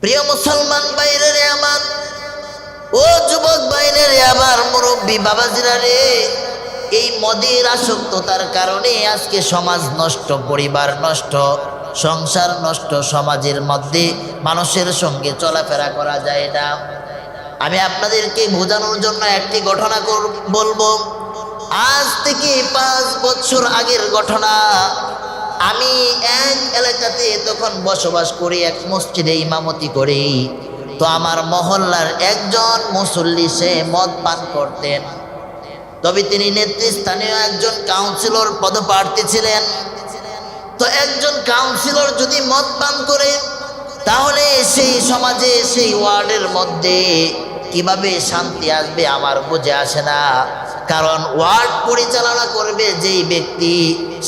প্রিয় মুসলমান ভাইরা রে আমার, ও যুবক ভাইরা রে আমার, মুরব্বী বাবাজিরা রে, এই মদের আসক্ততার কারণে আজকে সমাজ নষ্ট, পরিবার নষ্ট, সংসার নষ্ট, সমাজের মধ্যে মানুষের সঙ্গে চলাফেরা করা যায় না। আমি আপনাদেরকে বোঝানোর জন্য একটি ঘটনা বলবো। আজ থেকে 5 বছর আগের ঘটনা। আমি এক এলাকাতে তখন বসবাস করি, এক মসজিদে ইমামতি করি। তো আমার মহল্লার একজন মুসল্লি, সে মদ পান করতেন। তবে তিনি নেতৃস্থানীয় একজন কাউন্সিলর পদপ্রার্থী ছিলেন। তো একজন কাউন্সিলর যদি মদ পান করে, তাহলে সেই সমাজে, সেই ওয়ার্ডের মধ্যে কিভাবে শান্তি আসবে আমার বুঝে আসে না। কারণ ওয়ার্ড পরিচালনা করবে যেই ব্যক্তি,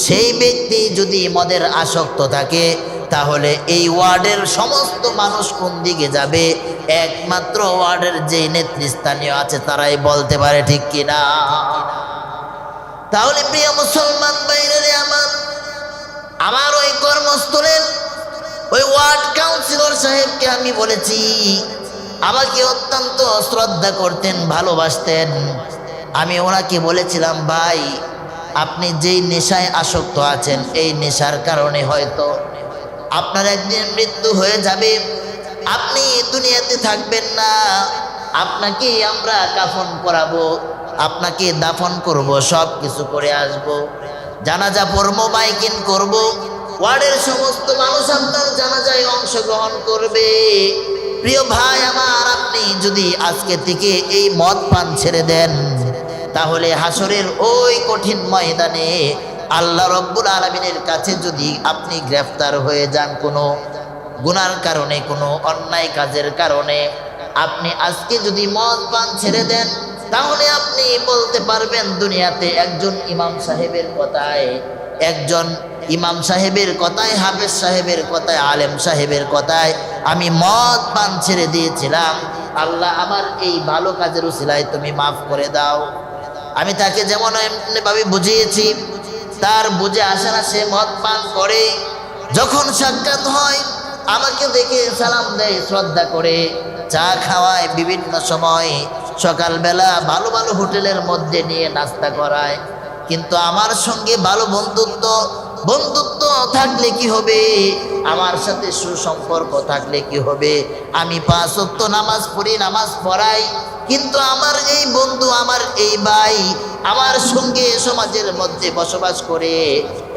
সেই ব্যক্তি যদি মদের আসক্ত থাকে, তাহলে এই ওয়ার্ডের সমস্ত মানুষ কোন দিকে যাবে? একমাত্র ওয়ার্ডের যে নেতৃস্থানীয় আছে তারাই বলতে পারে, ঠিক কিনা? তাহলে প্রিয় মুসলমান ভাইরা রে আমার ওই কর্মস্থলের ওই ওয়ার্ড কাউন্সিলর সাহেবকে আমি বলেছি, আমাকে অত্যন্ত শ্রদ্ধা করতেন, ভালোবাসতেন। আমি ওনাকে বলেছিলাম, ভাই, আপনি যেই নেশায় আসক্ত আছেন, এই নেশার কারণে হয়তো আপনার একদিন মৃত্যু হয়ে যাবে, আপনি দুনিয়াতে থাকবেন না। আপনাকে আমরা কাফন করাবো, আপনাকে দাফন করব, সব কিছু করে আসব, জানাজা পড়ব, মাইকিং করব, ওয়ার্ডের সমস্ত মানুষ আপনার জানাজায় অংশগ্রহণ করবে। প্রিয় ভাই আমার, আপনি যদি আজকে থেকে এই মদ পান ছেড়ে দেন, তাহলে হাসরের ওই কঠিন ময়দানে আল্লাহ রব্বুল আলামিনের কাছে যদি আপনি গ্রেফতার হয়ে যান কোনো গুনার কারণে, কোনো অন্যায় কাজের কারণে, আপনি আজকে যদি মদ পান ছেড়ে দেন, তাহলে আপনি বলতে পারবেন দুনিয়াতে একজন ইমাম সাহেবের কথায়, একজন ইমাম সাহেবের কথায়, হাফেজ সাহেবের কথায়, আলেম সাহেবের কথায় আমি মদ পান ছেড়ে দিয়েছিলাম, আল্লাহ আমার এই ভালো কাজের উসিলায় তুমি মাফ করে দাও। আমি তাকে যেমন এমনিভাবে বুঝিয়েছি, তার বুঝে আসে না, সে মদ পান করে। যখন সাক্ষাৎ হয়, আমাকে দেখে সালাম দেয়, শ্রদ্ধা করে, চা খাওয়ায়, বিভিন্ন সময় সকালবেলা ভালো ভালো হোটেলের মধ্যে নিয়ে নাস্তা করায়। কিন্তু আমার সঙ্গে ভালো বন্ধুত্ব থাকলে কি হবে? আমার সাথে সুসম্পর্ক থাকলে কি হবে? আমি 5 ওয়াক্ত নামাজ পড়ি, নামাজ পড়াই, কিন্তু আমার এই বন্ধু, আমার এই ভাই আমার সঙ্গে সমাজের মধ্যে বসবাস করে,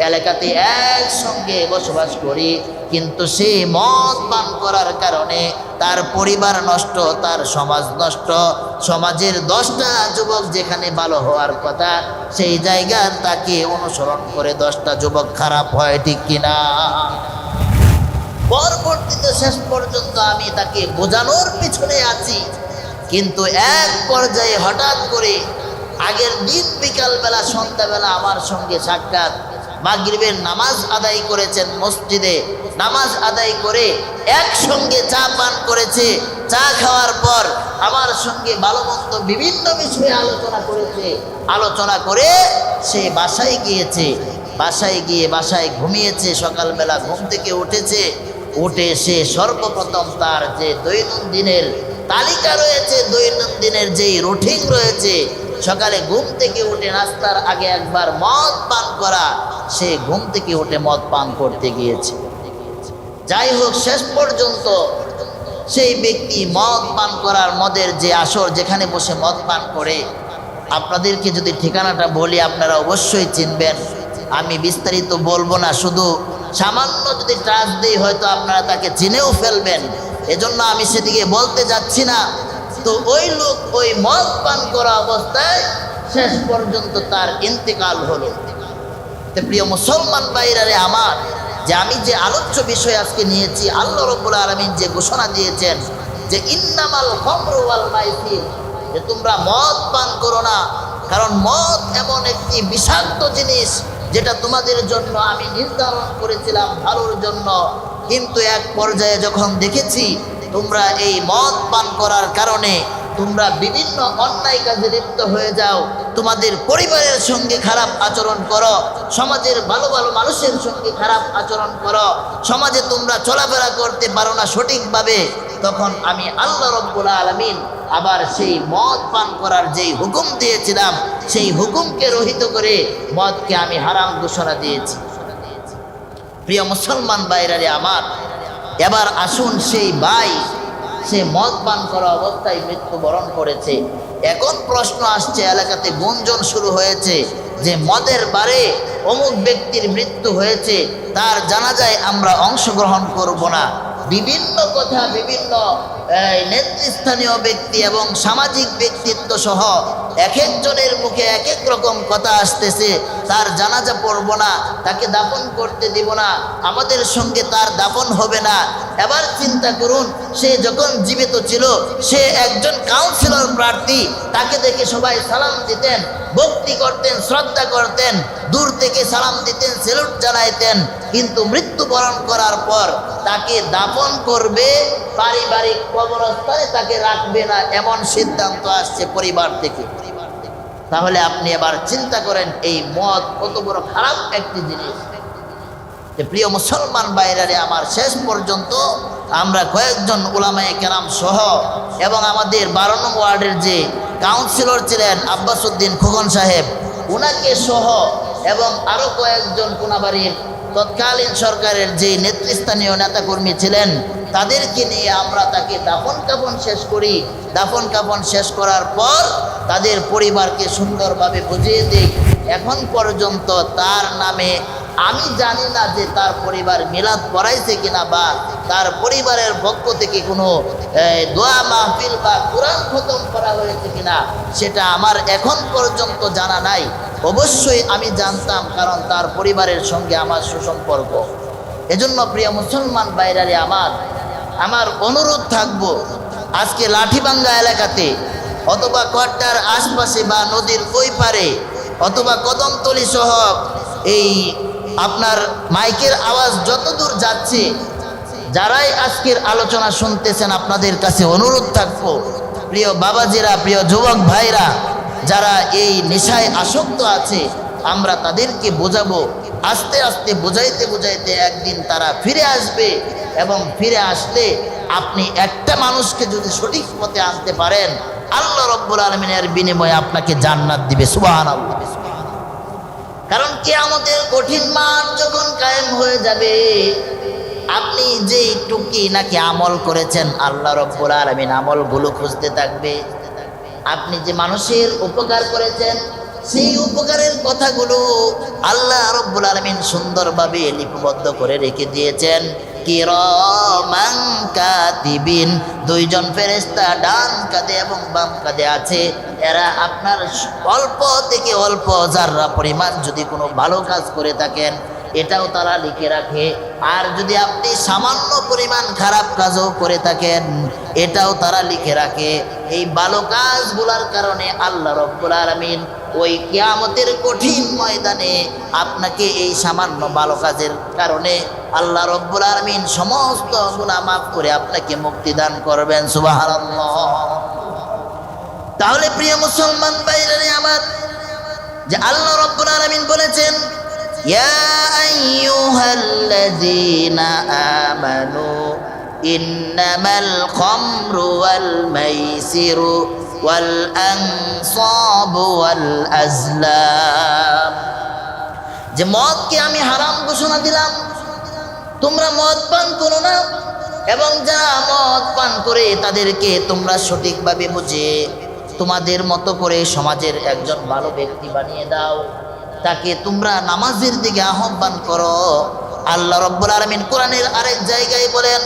এলাকাতে একসঙ্গে বসবাস করি, কিন্তু সে মদ পান করার কারণে তার পরিবার নষ্ট, তার সমাজ নষ্ট। সমাজের 10টা যুবক যেখানে ভালো হওয়ার কথা, সেই জায়গার তাকে অনুসরণ করে 10টা যুবক খারাপ হয়, ঠিক কিনা? পরবর্তীতে শেষ পর্যন্ত আমি তাকে বোঝানোর পিছনে আছি, কিন্তু এক পর্যায়ে হঠাৎ করে আগের দিন বিকালবেলা, সন্ধ্যাবেলা আমার সঙ্গে সাক্ষাৎ, মাগরিবের নামাজ আদায় করেছেন মসজিদে, নামাজ আদায় করে একসঙ্গে চা পান করেছে। চা খাওয়ার পর আমার সঙ্গে ভালো মন্দ বিভিন্ন বিষয়ে আলোচনা করেছে। আলোচনা করে সে বাসায় গিয়েছে, বাসায় গিয়ে বাসায় ঘুমিয়েছে। সকালবেলা ঘুম থেকে উঠেছে, উঠে সে সর্বপ্রথম তার যে দৈনন্দিনের তালিকা রয়েছে, দৈনন্দিনের যেই রুটিন রয়েছে, সকালে ঘুম থেকে উঠে নাস্তার আগে একবার মদ পান করা, সে ঘুম থেকে উঠে মদ পান করতে গিয়েছে। যাই হোক, শেষ পর্যন্ত সেই ব্যক্তি মদ পান করার, মদের যে আসর, যেখানে বসে মদ পান করে, আপনাদেরকে যদি ঠিকানাটা বলি আপনারা অবশ্যই চিনবেন। আমি বিস্তারিত বলবো না, শুধু সামান্য যদি টাচ দিই হয়তো আপনারা তাকে চিনেও ফেলবেন, এজন্য আমি সেদিকে বলতে যাচ্ছি না। তো ওই লোক ওই মদ পান করা অবস্থায় শেষ পর্যন্ত তার ইন্তেকাল হলো। তো প্রিয় মুসলমান ভাইরা রে আমার, যে আমি যে আলোচ্য বিষয় আজকে নিয়েছি, আল্লাহ রাব্বুল আলামিন যে ঘোষণা দিয়েছেন যে ইন্নামাল খামরু ওয়াল মাইসির, যে তোমরা মদ পান করো না, কারণ মদ এমন একটি বিষাক্ত জিনিস যেটা তোমাদের জন্য আমি নির্ধারণ করেছিলাম ভালোর জন্য। কিন্তু এক পর্যায়ে যখন দেখেছি তোমরা এই মদ পান করার কারণে তোমরা বিভিন্ন অন্যায় কাজে লিপ্ত হয়ে যাও, তোমাদের পরিবারের সঙ্গে খারাপ আচরণ করো, সমাজের ভালো ভালো মানুষের সঙ্গে খারাপ আচরণ করো, সমাজে তোমরা চলাফেরা করতে পারো না সঠিকভাবে, তখন আমি আল্লাহ রাব্বুল আলামিন আবার সেই মদ পান করার যেই হুকুম দিয়েছিলাম সেই হুকুমকে রহিত করে মদকে আমি হারাম ঘোষণা দিয়েছি। প্রিয় মুসলমান ভাইরা আমার, এবার আসুন সেই ভাই সে মদ পান করা অবস্থায় মৃত্যুবরণ করেছে। এখন প্রশ্ন আসছে, এলাকাতে গুঞ্জন শুরু হয়েছে যে মদের বারে অমুক ব্যক্তির মৃত্যু হয়েছে, তার জানাজায় আমরা অংশগ্রহণ করব না। বিভিন্ন কথা বিভিন্ন নেতৃস্থানীয় ব্যক্তি এবং সামাজিক ব্যক্তিত্ব সহ এক একজনের মুখে এক এক রকম কথা আসতেছে। তার জানাজা পড়ব না, তাকে দাফন করতে দিব না, আমাদের সঙ্গে তার দাফন হবে না। এবার চিন্তা করুন, সে যখন জীবিত ছিল সে একজন কাউন্সিলর প্রার্থী, তাকে দেখে সবাই সালাম দিতেন, ভক্তি করতেন, শ্রদ্ধা করতেন, দূর থেকে সালাম দিতেন, সেলুট জানাইতেন। কিন্তু মৃত্যুবরণ করার পর তাকে দাফন করবে, পারিবারিক কবরস্থানে তাকে রাখবে না, এমন সিদ্ধান্ত আসছে পরিবার থেকে। তাহলে আপনি এবার চিন্তা করেন এই মদ কত বড় খারাপ একটি জিনিস। প্রিয় মুসলমান ভাইরারে আমার, শেষ পর্যন্ত আমরা কয়েকজন উলামায়ে কেরাম সহ এবং আমাদের 12 নং ওয়ার্ডের যে কাউন্সিলর ছিলেন আব্বাস উদ্দিন খোকন সাহেব, ওনাকে সহ এবং আরও কয়েকজন কোনাবাড়ির তৎকালীন সরকারের যে নেতৃস্থানীয় নেতাকর্মী ছিলেন তাদেরকে নিয়ে আমরা তাকে দাফন কাফন শেষ করি। দাফন কাফন শেষ করার পর তাদের পরিবারকে সুন্দরভাবে বুঝিয়ে দিই। এখন পর্যন্ত তার নামে আমি জানি না যে তার পরিবার মিলাদ পড়াইছে কিনা বা তার পরিবারের পক্ষ থেকে কোনো দোয়া মাহফিল বা কোরআন খতম করা হয়েছে কিনা সেটা আমার এখন পর্যন্ত জানা নাই। অবশ্যই আমি জানতাম, কারণ তার পরিবারের সঙ্গে আমার সুসম্পর্ক। এজন্য প্রিয় মুসলমান ভাইরারে আমার অনুরোধ থাকবো, আজকে লাঠিভাঙ্গা এলাকাতে অথবা কোয়ার্টার আশপাশে বা নদীর ওই পারে অথবা কদমতলী সহ এই আপনার মাইকের আওয়াজ যতদূর যাচ্ছে, যারাই আজকের আলোচনা শুনতেছেন আপনাদের কাছে অনুরোধ থাকবো, প্রিয় বাবাজিরা, প্রিয় যুবক ভাইরা, যারা এই নেশায় আসক্ত আছে আমরা তাদেরকে বোঝাবো। আস্তে আস্তে বোঝাইতে বোঝাইতে একদিন তারা ফিরে আসবে, এবং ফিরে আসলে আপনি একটা মানুষকে যদি সঠিক পথে আনতে পারেন আল্লাহ রাব্বুল আলামিনের বিনিময়ে আপনাকে জান্নাত দিবে। সুবহানাল্লাহ। কারণ কিয়ামতের কঠিন মাঠ যখন কায়েম হয়ে যাবে, আপনি যে টুকি নাকি আমল করেছেন আল্লাহ রাব্বুল আলামিন আমলগুলো খুঁজতে থাকবে। আপনি যে মানুষের উপকার করেছেন সেই উপকারের কথাগুলো আল্লাহ রাব্বুল আলামিন সুন্দরভাবে লিপিবদ্ধ করে রেখে দিয়েছেন। কিরামান কাতিবিন, 2 জন ফেরেশতা ডান কাঁধে এবং বাম কাঁধে আছে। এরা আপনার অল্প থেকে অল্প যারা পরিমাণ যদি কোনো ভালো কাজ করে থাকেন এটাও তারা লিখে রাখে, আর যদি আপনি সামান্য পরিমাণ খারাপ কাজও করে থাকেন এটাও তারা লিখে রাখে। এই ভালো কাজগুলোর কারণে আল্লাহ রাব্বুল আলামিন ওই কিয়ামতের কঠিন ময়দানে আপনাকে এই সামান্য ভালো কাজের কারণে আল্লাহ রাব্বুল আলামিন সমস্ত গুনাহ মাফ করে আপনাকে মুক্তি দান করবেন। সুবহানাল্লাহ। তাহলে প্রিয় মুসলমান ভাইরা আমার, যে আল্লাহ রাব্বুল আলামিন বলেছেন ইয়া আইয়ুহাল্লাযীনা আমানু ইন্নামাল খামরু ওয়াল মাইসিরু ওয়াল আনসাবু ওয়াল আজলাম, যে মদকে আমি হারাম ঘোষণা দিলাম, তোমরা মদ পান করো না, এবং যারা মদ পান করে তাদেরকে তোমরা সঠিকভাবে বুঝে তোমাদের মতো করে সমাজের একজন ভালো ব্যক্তি বানিয়ে দাও, তাকে তোমরা নামাজের দিকে আহ্বান করো। আল্লাহ রাব্বুল আলামিন কোরআনের আরেক জায়গায় বলেন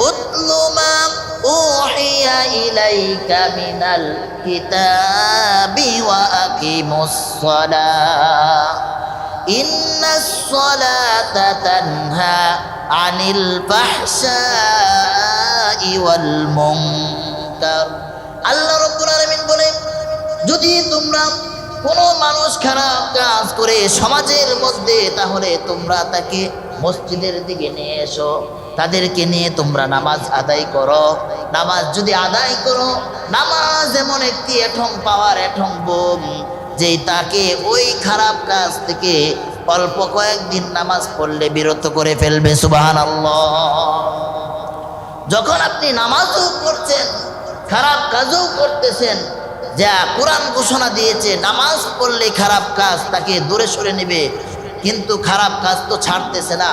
উতলু মা উহিয়া ইলাইকা মিনাল কিতাবি ওয়া আকিমুস সালাহ ইন্নাস সালাতা তানহা আনিল ফাহশাই ওয়াল মুনকার। আল্লাহ রাব্বুল আলামিন বলেন, যদি তোমরা কোনো মানুষ খারাপ কাজ করে সমাজের মধ্যে, তাহলে তোমরা তাকে মসজিদের দিকে নিয়ে এসো, তাদেরকে নিয়ে তোমরা নামাজ আদায় করো। নামাজ যদি আদায় করো, নামাজ এমন একটি এঠং পাওয়ার এঠং বোম যে তাকে ওই খারাপ কাজ থেকে অল্প কয়েকদিন নামাজ পড়লে বিরত করে ফেলবে। সুবহানাল্লাহ। যখন আপনি নামাজও পড়ছেন, খারাপ কাজও করতেছেন, যা কোরআন ঘোষণা দিয়েছে নামাজ পড়লে খারাপ কাজ তাকে দূরে সরে নেবে, কিন্তু খারাপ কাজ তো ছাড়তেছে না।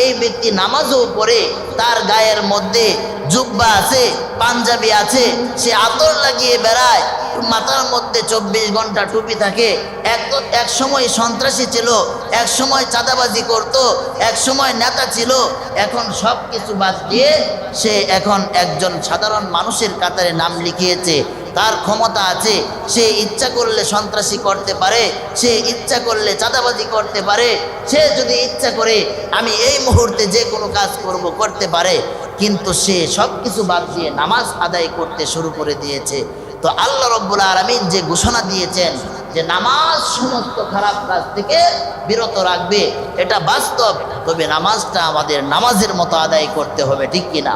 এই ব্যক্তি নামাজও পড়ে, তার গায়ের মধ্যে জুব্বা আছে, পাঞ্জাবি আছে, সে আতর লাগিয়ে বেড়ায়, মাথার মধ্যে 24 ঘন্টা টুপি থাকে। এক সময় সন্ত্রাসী ছিল, এক সময় চাঁদাবাজি করত, এক সময় নেতা ছিল, এখন সব কিছু বাদ দিয়ে সে এখন একজন সাধারণ মানুষের কাতারে নাম লিখিয়েছে। তার ক্ষমতা আছে, সে ইচ্ছা করলে সন্ত্রাসী করতে পারে, সে ইচ্ছা করলে চাঁদাবাজি করতে পারে, সে যদি ইচ্ছা করে আমি এই মুহূর্তে যে কোনো কাজ করব করতে পারে, কিন্তু সে সব কিছু বাদ দিয়ে নামাজ আদায় করতে শুরু করে দিয়েছে। তো আল্লাহ রব্বুল আলামিন যে ঘোষণা দিয়েছেন যে নামাজ সমস্ত খারাপ কাজ থেকে বিরত রাখবে, এটা বাস্তব। তবে নামাজটা আমাদের নামাজের মতো আদায় করতে হবে, ঠিক কিনা?